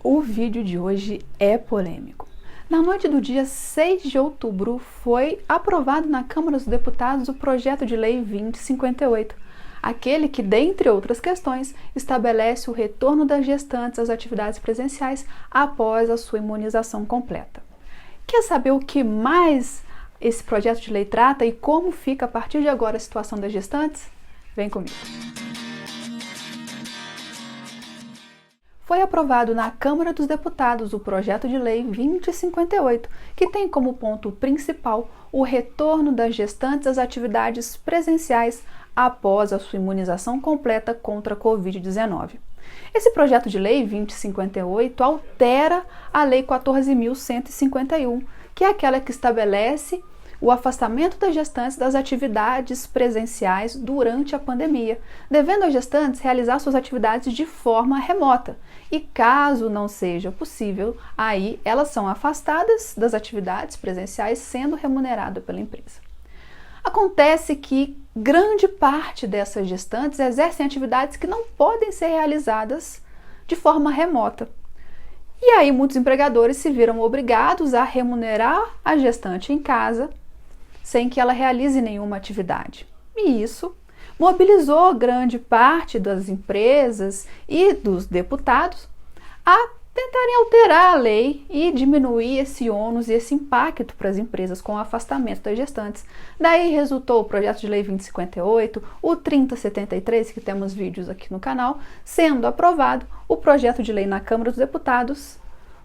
O vídeo de hoje é polêmico. Na noite do dia 6 de outubro, foi aprovado na Câmara dos Deputados o projeto de lei 2058, aquele que, dentre outras questões, estabelece o retorno das gestantes às atividades presenciais após a sua imunização completa. Quer saber o que mais esse projeto de lei trata e como fica a partir de agora a situação das gestantes? Vem comigo! Foi aprovado na Câmara dos Deputados o projeto de lei 2058, que tem como ponto principal o retorno das gestantes às atividades presenciais após a sua imunização completa contra a Covid-19. Esse projeto de lei 2058 altera a Lei 14.151, que é aquela que estabelece o afastamento das gestantes das atividades presenciais durante a pandemia, devendo as gestantes realizar suas atividades de forma remota. E caso não seja possível, aí elas são afastadas das atividades presenciais, sendo remuneradas pela empresa. Acontece que grande parte dessas gestantes exercem atividades que não podem ser realizadas de forma remota. E aí muitos empregadores se viram obrigados a remunerar a gestante em casa, sem que ela realize nenhuma atividade. E isso mobilizou grande parte das empresas e dos deputados a tentarem alterar a lei e diminuir esse ônus e esse impacto para as empresas com o afastamento das gestantes. Daí resultou o projeto de lei 2058, o 3073, que temos vídeos aqui no canal, sendo aprovado o projeto de lei na Câmara dos Deputados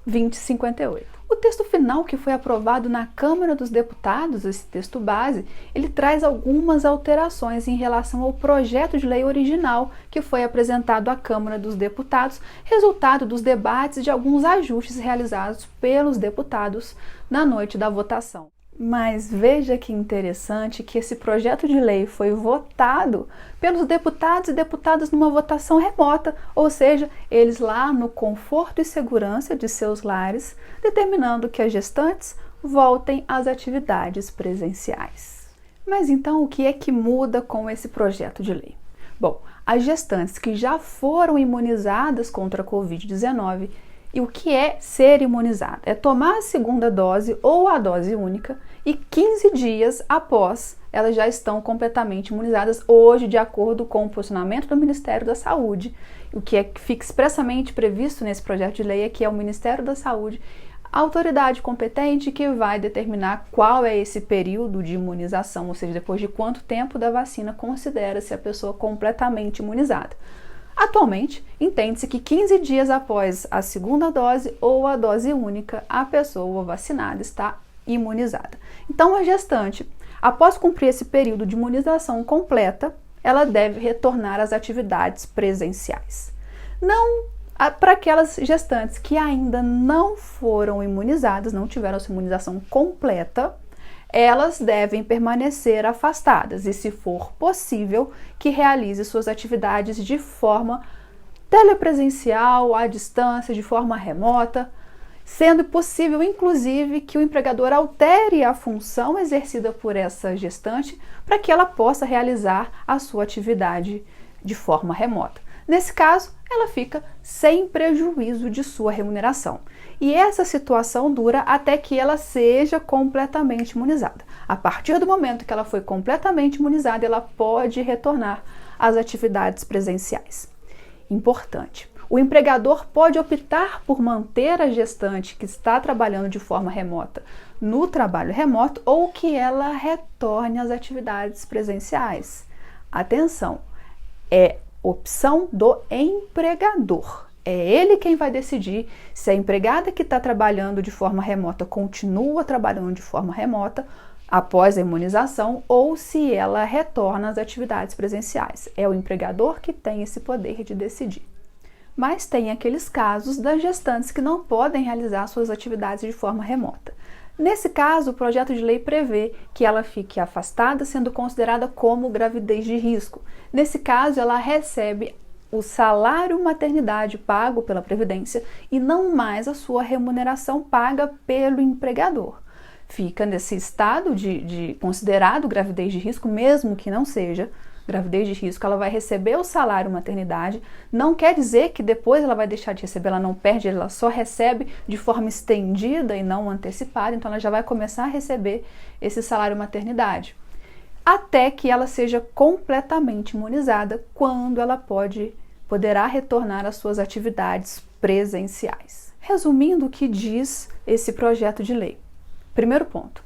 2058. O texto final que foi aprovado na Câmara dos Deputados, esse texto base, ele traz algumas alterações em relação ao projeto de lei original que foi apresentado à Câmara dos Deputados, resultado dos debates e de alguns ajustes realizados pelos deputados na noite da votação. Mas veja que interessante que esse projeto de lei foi votado pelos deputados e deputadas numa votação remota, ou seja, eles lá no conforto e segurança de seus lares, determinando que as gestantes voltem às atividades presenciais. Mas então o que é que muda com esse projeto de lei? Bom, as gestantes que já foram imunizadas contra a Covid-19, e o que é ser imunizada? É tomar a segunda dose ou a dose única e 15 dias após elas já estão completamente imunizadas, hoje de acordo com o posicionamento do Ministério da Saúde. O que fica expressamente previsto nesse projeto de lei é que é o Ministério da Saúde, a autoridade competente, que vai determinar qual é esse período de imunização, ou seja, depois de quanto tempo da vacina considera-se a pessoa completamente imunizada. Atualmente, entende-se que 15 dias após a segunda dose ou a dose única, a pessoa vacinada está imunizada. Então, a gestante, após cumprir esse período de imunização completa, ela deve retornar às atividades presenciais. Não para aquelas gestantes que ainda não foram imunizadas, não tiveram sua imunização completa, elas devem permanecer afastadas e, se for possível, que realize suas atividades de forma telepresencial, à distância, de forma remota, sendo possível, inclusive, que o empregador altere a função exercida por essa gestante para que ela possa realizar a sua atividade de forma remota. Nesse caso, ela fica sem prejuízo de sua remuneração. E essa situação dura até que ela seja completamente imunizada. A partir do momento que ela foi completamente imunizada, ela pode retornar às atividades presenciais. Importante. O empregador pode optar por manter a gestante que está trabalhando de forma remota no trabalho remoto ou que ela retorne às atividades presenciais. Atenção, é opção do empregador. É ele quem vai decidir se a empregada que está trabalhando de forma remota continua trabalhando de forma remota após a imunização ou se ela retorna às atividades presenciais. É o empregador que tem esse poder de decidir. Mas tem aqueles casos das gestantes que não podem realizar suas atividades de forma remota. Nesse caso, o projeto de lei prevê que ela fique afastada, sendo considerada como gravidez de risco. Nesse caso, ela recebe o salário maternidade pago pela Previdência e não mais a sua remuneração paga pelo empregador. Fica nesse estado de considerado gravidez de risco, mesmo que não seja, gravidez de risco, ela vai receber o salário maternidade, não quer dizer que depois ela vai deixar de receber, ela não perde, ela só recebe de forma estendida e não antecipada, então ela já vai começar a receber esse salário maternidade, até que ela seja completamente imunizada, quando ela poderá retornar às suas atividades presenciais. Resumindo o que diz esse projeto de lei. Primeiro ponto.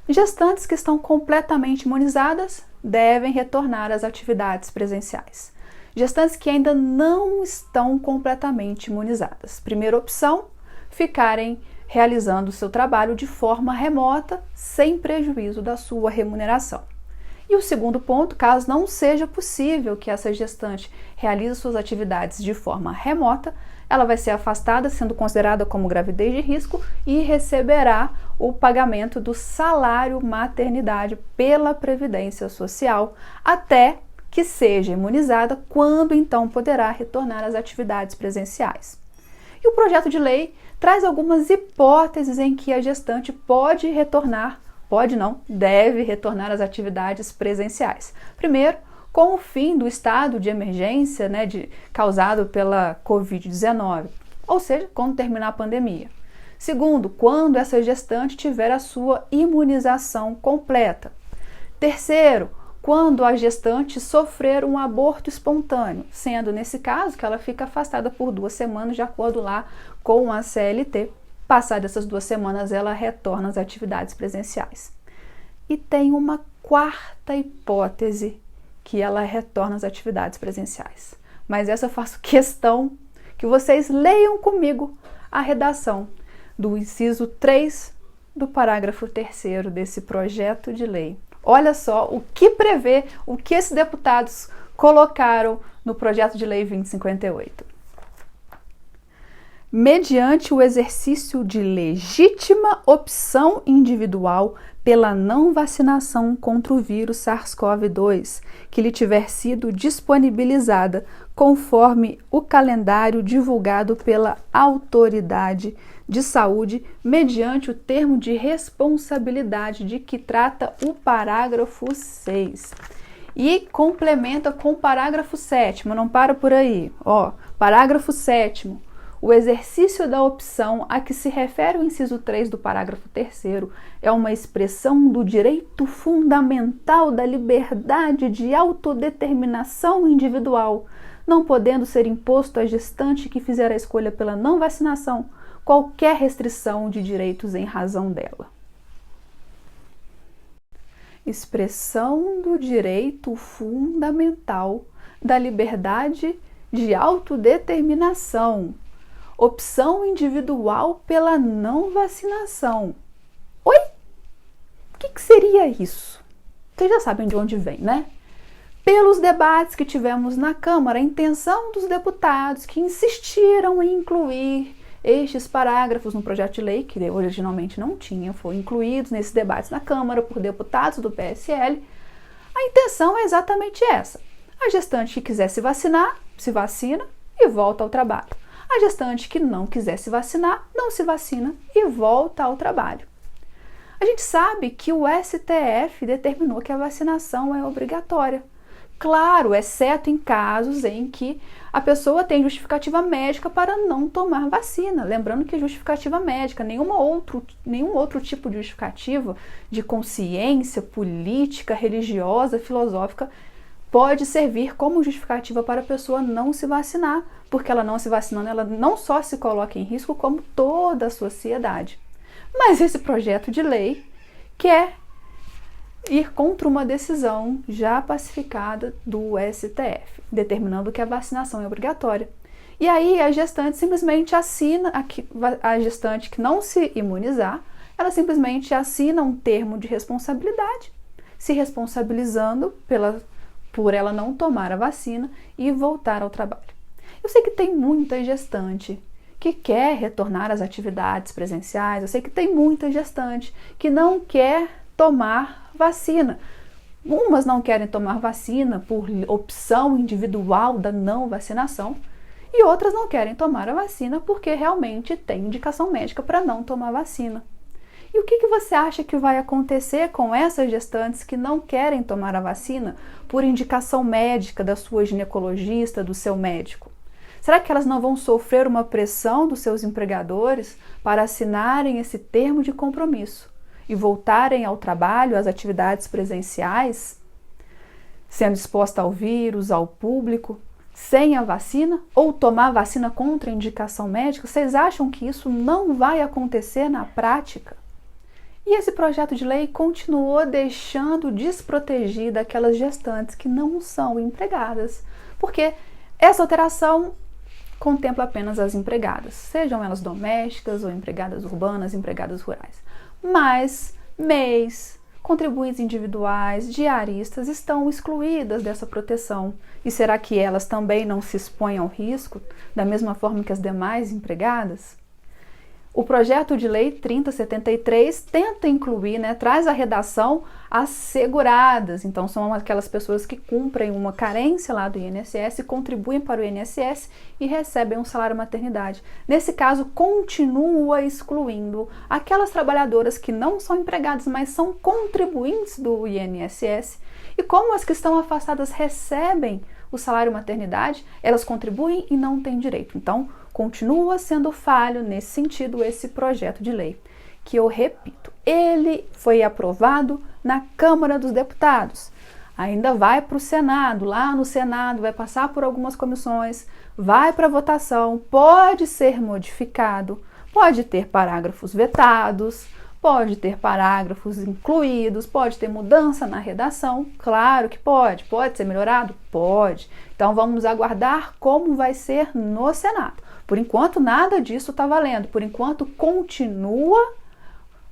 Gestantes que estão completamente imunizadas devem retornar às atividades presenciais. Gestantes que ainda não estão completamente imunizadas. Primeira opção, ficarem realizando o seu trabalho de forma remota, sem prejuízo da sua remuneração. E o segundo ponto, caso não seja possível que essa gestante realize suas atividades de forma remota, ela vai ser afastada, sendo considerada como gravidez de risco, e receberá o pagamento do salário maternidade pela Previdência Social, até que seja imunizada, quando então poderá retornar às atividades presenciais. E o projeto de lei traz algumas hipóteses em que a gestante pode retornar, pode não, deve retornar às atividades presenciais. Primeiro, com o fim do estado de emergência, causado pela Covid-19, ou seja, quando terminar a pandemia. Segundo, quando essa gestante tiver a sua imunização completa. Terceiro, quando a gestante sofrer um aborto espontâneo, sendo nesse caso que ela fica afastada por 2 semanas, de acordo lá com a CLT. Passadas essas 2 semanas, ela retorna às atividades presenciais. E tem uma quarta hipótese, que ela retorna às atividades presenciais. Mas essa eu faço questão que vocês leiam comigo a redação do inciso 3 do parágrafo 3º desse projeto de lei. Olha só o que prevê, o que esses deputados colocaram no projeto de lei 2058. Mediante o exercício de legítima opção individual pela não vacinação contra o vírus SARS-CoV-2, que lhe tiver sido disponibilizada conforme o calendário divulgado pela autoridade de saúde, mediante o termo de responsabilidade de que trata o parágrafo 6. E complementa com o parágrafo 7º, não para por aí, parágrafo 7º. O exercício da opção a que se refere o inciso 3 do parágrafo 3º é uma expressão do direito fundamental da liberdade de autodeterminação individual, não podendo ser imposto à gestante que fizer a escolha pela não vacinação qualquer restrição de direitos em razão dela. Expressão do direito fundamental da liberdade de autodeterminação. Opção individual pela não vacinação. Oi? O que seria isso? Vocês já sabem de onde vem, né? Pelos debates que tivemos na Câmara, a intenção dos deputados que insistiram em incluir estes parágrafos no projeto de lei, que originalmente não tinha, foram incluídos nesses debates na Câmara por deputados do PSL, a intenção é exatamente essa. A gestante que quiser se vacinar, se vacina e volta ao trabalho. A gestante que não quiser se vacinar, não se vacina e volta ao trabalho. A gente sabe que o STF determinou que a vacinação é obrigatória. Claro, exceto em casos em que a pessoa tem justificativa médica para não tomar vacina. Lembrando que justificativa médica, nenhum outro tipo de justificativa de consciência política, religiosa, filosófica pode servir como justificativa para a pessoa não se vacinar, porque ela não se vacinando, ela não só se coloca em risco, como toda a sociedade. Mas esse projeto de lei quer ir contra uma decisão já pacificada do STF, determinando que a vacinação é obrigatória. E aí a gestante simplesmente assina, a gestante que não se imunizar, ela simplesmente assina um termo de responsabilidade, se responsabilizando por ela não tomar a vacina e voltar ao trabalho. Eu sei que tem muita gestante que quer retornar às atividades presenciais, eu sei que tem muita gestante que não quer tomar vacina. Umas não querem tomar vacina por opção individual da não vacinação e outras não querem tomar a vacina porque realmente tem indicação médica para não tomar vacina. E o que você acha que vai acontecer com essas gestantes que não querem tomar a vacina por indicação médica da sua ginecologista, do seu médico? Será que elas não vão sofrer uma pressão dos seus empregadores para assinarem esse termo de compromisso e voltarem ao trabalho, às atividades presenciais, sendo exposta ao vírus, ao público, sem a vacina, ou tomar vacina contra indicação médica? Vocês acham que isso não vai acontecer na prática? E esse projeto de lei continuou deixando desprotegida aquelas gestantes que não são empregadas, porque essa alteração contempla apenas as empregadas, sejam elas domésticas ou empregadas urbanas, empregadas rurais. Mas MEIs, contribuintes individuais, diaristas estão excluídas dessa proteção. E será que elas também não se expõem ao risco, da mesma forma que as demais empregadas? O projeto de lei 3073 tenta incluir, traz a redação as seguradas. Então, são aquelas pessoas que cumprem uma carência lá do INSS, contribuem para o INSS e recebem um salário maternidade. Nesse caso, continua excluindo aquelas trabalhadoras que não são empregadas, mas são contribuintes do INSS. E como as que estão afastadas recebem o salário maternidade, elas contribuem e não têm direito. Então, continua sendo falho nesse sentido esse projeto de lei, que eu repito, ele foi aprovado na Câmara dos Deputados, ainda vai para o Senado, lá no Senado vai passar por algumas comissões, vai para votação, pode ser modificado, pode ter parágrafos vetados, pode ter parágrafos incluídos, pode ter mudança na redação, claro que pode ser melhorado? Pode. Então vamos aguardar como vai ser no Senado. Por enquanto nada disso está valendo, por enquanto continua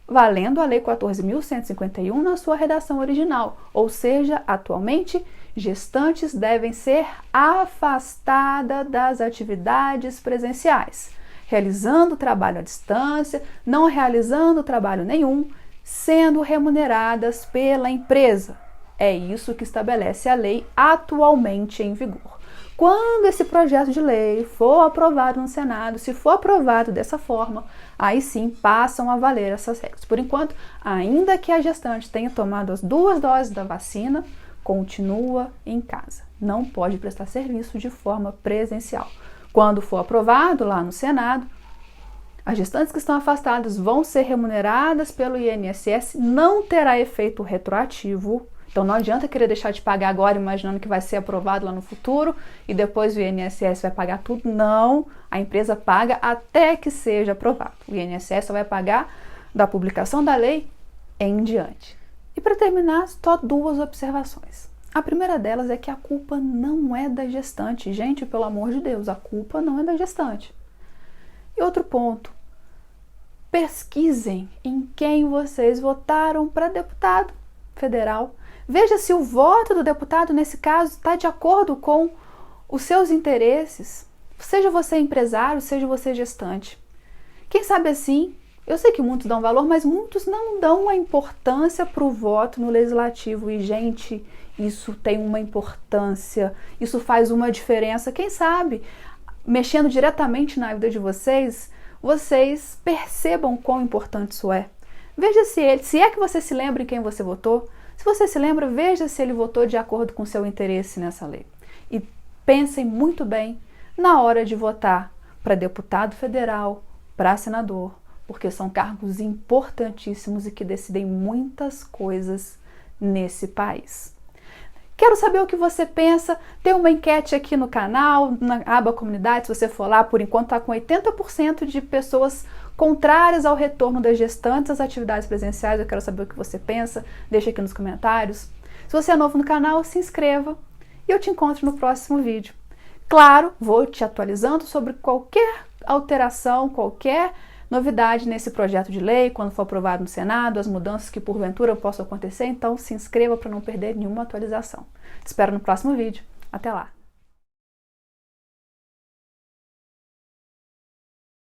valendo a Lei 14.151 na sua redação original, ou seja, atualmente gestantes devem ser afastadas das atividades presenciais, realizando trabalho à distância, não realizando trabalho nenhum, sendo remuneradas pela empresa. É isso que estabelece a lei atualmente em vigor. Quando esse projeto de lei for aprovado no Senado, se for aprovado dessa forma, aí sim passam a valer essas regras. Por enquanto, ainda que a gestante tenha tomado as 2 doses da vacina, continua em casa. Não pode prestar serviço de forma presencial. Quando for aprovado lá no Senado, as gestantes que estão afastadas vão ser remuneradas pelo INSS, não terá efeito retroativo. Então não adianta querer deixar de pagar agora imaginando que vai ser aprovado lá no futuro e depois o INSS vai pagar tudo. Não, a empresa paga até que seja aprovado. O INSS só vai pagar da publicação da lei em diante. E para terminar, só 2 observações. A primeira delas é que a culpa não é da gestante. Gente, pelo amor de Deus, a culpa não é da gestante. E outro ponto, pesquisem em quem vocês votaram para deputado federal. Veja se o voto do deputado, nesse caso, está de acordo com os seus interesses. Seja você empresário, seja você gestante. Quem sabe assim, eu sei que muitos dão valor, mas muitos não dão a importância para o voto no legislativo. E, gente, isso tem uma importância, isso faz uma diferença. Quem sabe, mexendo diretamente na vida de vocês, vocês percebam quão importante isso é. Veja se é que você se lembra em quem você votou. Se você se lembra, veja se ele votou de acordo com o seu interesse nessa lei. E pensem muito bem na hora de votar para deputado federal, para senador, porque são cargos importantíssimos e que decidem muitas coisas nesse país. Quero saber o que você pensa. Tem uma enquete aqui no canal, na aba comunidade, se você for lá, por enquanto está com 80% de pessoas contrárias ao retorno das gestantes às atividades presenciais. Eu quero saber o que você pensa, deixa aqui nos comentários. Se você é novo no canal, se inscreva e eu te encontro no próximo vídeo. Claro, vou te atualizando sobre qualquer alteração, qualquer novidade nesse projeto de lei, quando for aprovado no Senado, as mudanças que porventura possam acontecer, então se inscreva para não perder nenhuma atualização. Te espero no próximo vídeo. Até lá!